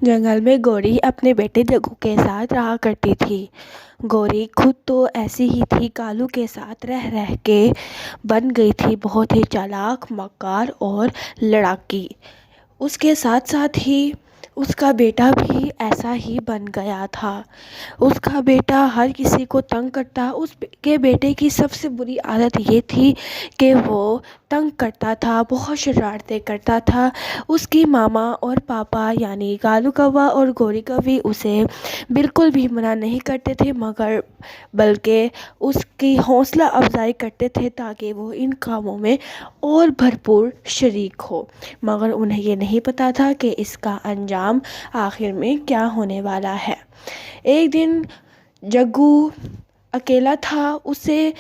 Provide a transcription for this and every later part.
جنگل میں گوری اپنے بیٹے جگو کے ساتھ رہا کرتی تھی۔ گوری خود تو ایسی ہی تھی، کالو کے ساتھ رہ رہ کے بن گئی تھی بہت ہی چالاک، مکار اور لڑاکی۔ اس کے ساتھ ساتھ ہی اس کا بیٹا بھی ایسا ہی بن گیا تھا۔ اس کا بیٹا ہر کسی کو تنگ کرتا۔ اس کے بیٹے کی سب سے بری عادت یہ تھی کہ وہ تنگ کرتا تھا، بہت شرارتیں کرتا تھا۔ اس کی ماما اور پاپا یعنی کالو کوا اور گوری کوی اسے بالکل بھی منع نہیں کرتے تھے، مگر بلکہ اس کی حوصلہ افزائی کرتے تھے تاکہ وہ ان کاموں میں اور بھرپور شریک ہو، مگر انہیں یہ نہیں پتا تھا کہ اس کا انجام آخر میں کیا ہونے والا ہے۔ ایک دن جگو اکیلا تھا، اسے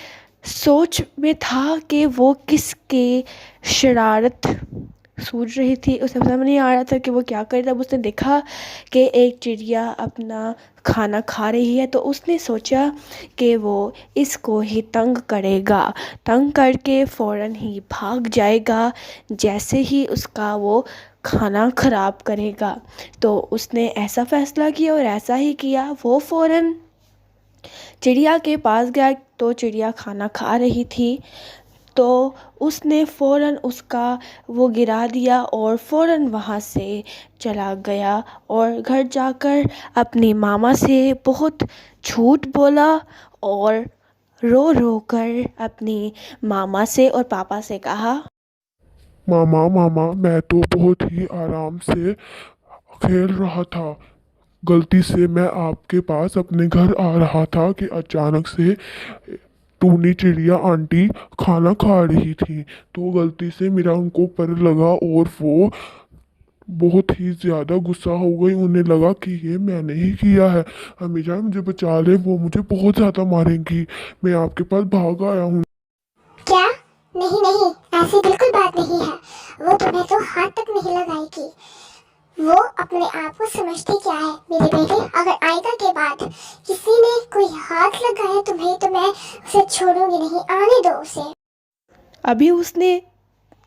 سوچ میں تھا کہ وہ کس کی شرارت سوچ رہی تھی، اسے سمجھ نہیں آ رہا تھا کہ وہ کیا کرے۔ تب اس نے دیکھا کہ ایک چڑیا اپنا کھانا کھا رہی ہے، تو اس نے سوچا کہ وہ اس کو ہی تنگ کرے گا، تنگ کر کے فوراً ہی بھاگ جائے گا جیسے ہی اس کا وہ کھانا خراب کرے گا۔ تو اس نے ایسا فیصلہ کیا اور ایسا ہی کیا۔ وہ فوراً چڑیا کے پاس گیا تو چڑیا کھانا کھا رہی تھی، تو اس نے فوراً اس کا وہ گرا دیا اور فوراً وہاں سے چلا گیا اور گھر جا کر اپنی ماما سے بہت جھوٹ بولا اور رو رو کر اپنی ماما سے اور پاپا سے کہا، ماما ماما میں تو بہت ہی آرام سے کھیل رہا تھا، غلطی سے میں آپ کے پاس اپنے گھر آ رہا تھا کہ اچانک سے ٹونی چڑیا آنٹی کھانا کھا رہی تھی، تو غلطی سے میرا ان کو پر لگا اور وہ بہت ہی زیادہ غصہ ہو گئی۔ انہیں لگا کہ یہ میں نے ہی کیا ہے، امی جان مجھے بچا لے، وہ مجھے بہت زیادہ ماریں گی، میں آپ کے پاس بھاگ آیا ہوں۔ کیا؟ نہیں نہیں، ایسی بالکل بات نہیں ہے، وہ تمہیں تو ہاتھ تک نہیں لگائے گی، وہ اپنے آپ کو سمجھتی کیا ہے میرے بیٹے۔ اگر آئندہ کے بعد کسی نے کوئی ہاتھ لگایا تمہیں تو میں اسے چھوڑوں گی نہیں، آنے دو اسے۔ ابھی اس نے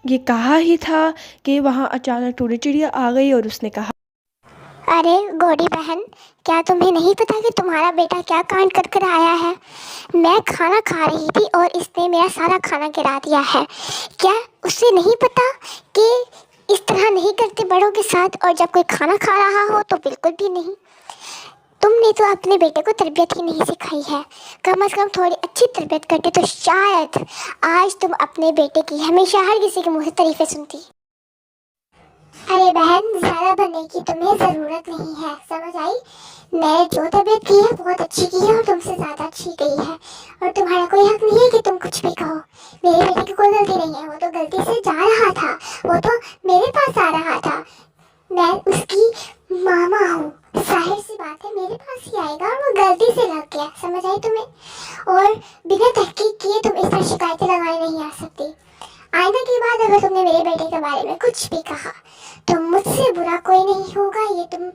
یہ کہا ہی تھا کہ وہاں اچانک ٹوری چڑیا آ گئی اور اس نے کہا، ارے گوری بہن، کیا تمہیں نہیں پتا کہ تمہارا بیٹا کیا کانڈ کر کر آیا ہے؟ میں کھانا کھا رہی تھی اور اس نے میرا سارا کھانا گرا دیا ہے۔ کیا اسے نہیں پتا کہ اس طرح نہیں کرتے بڑوں کے ساتھ، اور جب کوئی کھانا کھا رہا ہو تو بالکل بھی نہیں۔ تم نے تو اپنے بیٹے کو تربیت ہی نہیں سکھائی ہے، کم از کم تھوڑی اچھی تربیت کرتے تو شاید آج تم اپنے بیٹے کی ہمیشہ ہر کسی کے منہ سے تعریفیں سنتی۔ ارے بہن، زیادہ بننے کی تمہیں ضرورت نہیں ہے، سمجھ آئی؟ میں نے جو تربیت کی ہے بہت اچھی کی ہے اور تم سے زیادہ اچھی گئی ہے، اور تمہارا کوئی حق نہیں ہے کہ تم کچھ بھی کہو۔ میرے بیٹے کی کوئی غلطی نہیں ہے، وہ تو غلطی سے جا رہا تھا، وہ تو میرے پاس آ رہا تھا، میں اس کی ماما ہوں، ظاہر سی بات ہے میرے پاس ہی آئے گا، اور وہ غلطی سے لگ گیا، سمجھ آئی تمہیں؟ اور بنا تحقیق کیے تم اس طرح شکایتیں لگانے نہیں آ سکتی۔ آئندہ کے بعد اگر تم نے میرے بیٹے کے بارے میں کچھ بھی کہا تو مجھ سے برا کوئی نہیں ہوگا، یہ تم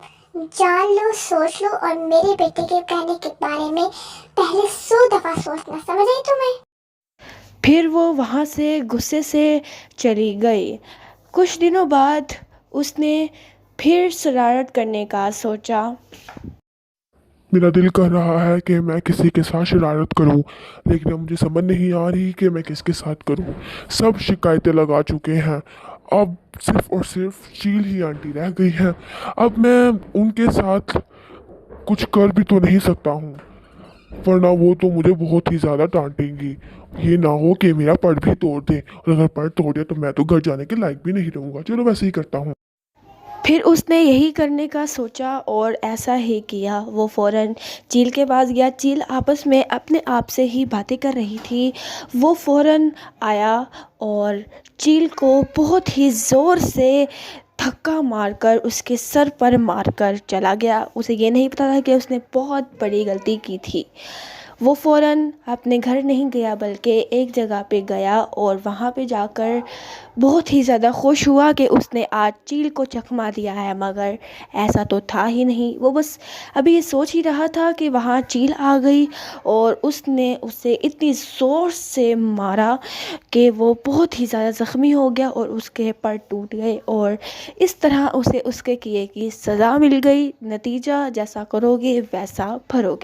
جان لو، سوچ لو، اور میرے بیٹے کے کہنے کے بارے میں پہلے 100 دفعہ سوچنا، سمجھ آئی تمہیں؟ پھر وہ وہاں سے غصے سے چلی گئی۔ کچھ دنوں بعد اس نے پھر شرارت کرنے کا سوچا۔ میرا دل کر رہا ہے کہ میں کسی کے ساتھ شرارت کروں، لیکن اب مجھے سمجھ نہیں آ رہی کہ میں کس کے ساتھ کروں۔ سب شکایتیں لگا چکے ہیں، اب صرف اور صرف چیل ہی آنٹی رہ گئی ہے۔ اب میں ان کے ساتھ کچھ کر بھی تو نہیں سکتا ہوں، ورنہ وہ تو مجھے بہت ہی زیادہ ڈانٹیں گی۔ یہ نہ ہو کہ میرا پڑ بھی توڑ دیں، اور اگر پڑ توڑ دیا تو میں تو گھر جانے کے لائق بھی نہیں رہوں گا۔ چلو ویسے ہی کرتا ہوں۔ پھر اس نے یہی کرنے کا سوچا اور ایسا ہی کیا۔ وہ فوراً چیل کے پاس گیا۔ چیل آپس میں اپنے آپ سے ہی باتیں کر رہی تھی۔ وہ فوراً آیا اور چیل کو بہت ہی زور سے دھکا مار کر اس کے سر پر مار کر چلا گیا۔ اسے یہ نہیں پتا تھا کہ اس نے بہت بڑی غلطی کی تھی۔ وہ فوراً اپنے گھر نہیں گیا بلکہ ایک جگہ پہ گیا اور وہاں پہ جا کر بہت ہی زیادہ خوش ہوا کہ اس نے آج چیل کو چکما دیا ہے، مگر ایسا تو تھا ہی نہیں۔ وہ بس ابھی یہ سوچ ہی رہا تھا کہ وہاں چیل آ گئی اور اس نے اسے اتنی زور سے مارا کہ وہ بہت ہی زیادہ زخمی ہو گیا اور اس کے پر ٹوٹ گئے، اور اس طرح اسے اس کے کیے کی سزا مل گئی۔ نتیجہ جیسا کرو گے ویسا بھرو گے۔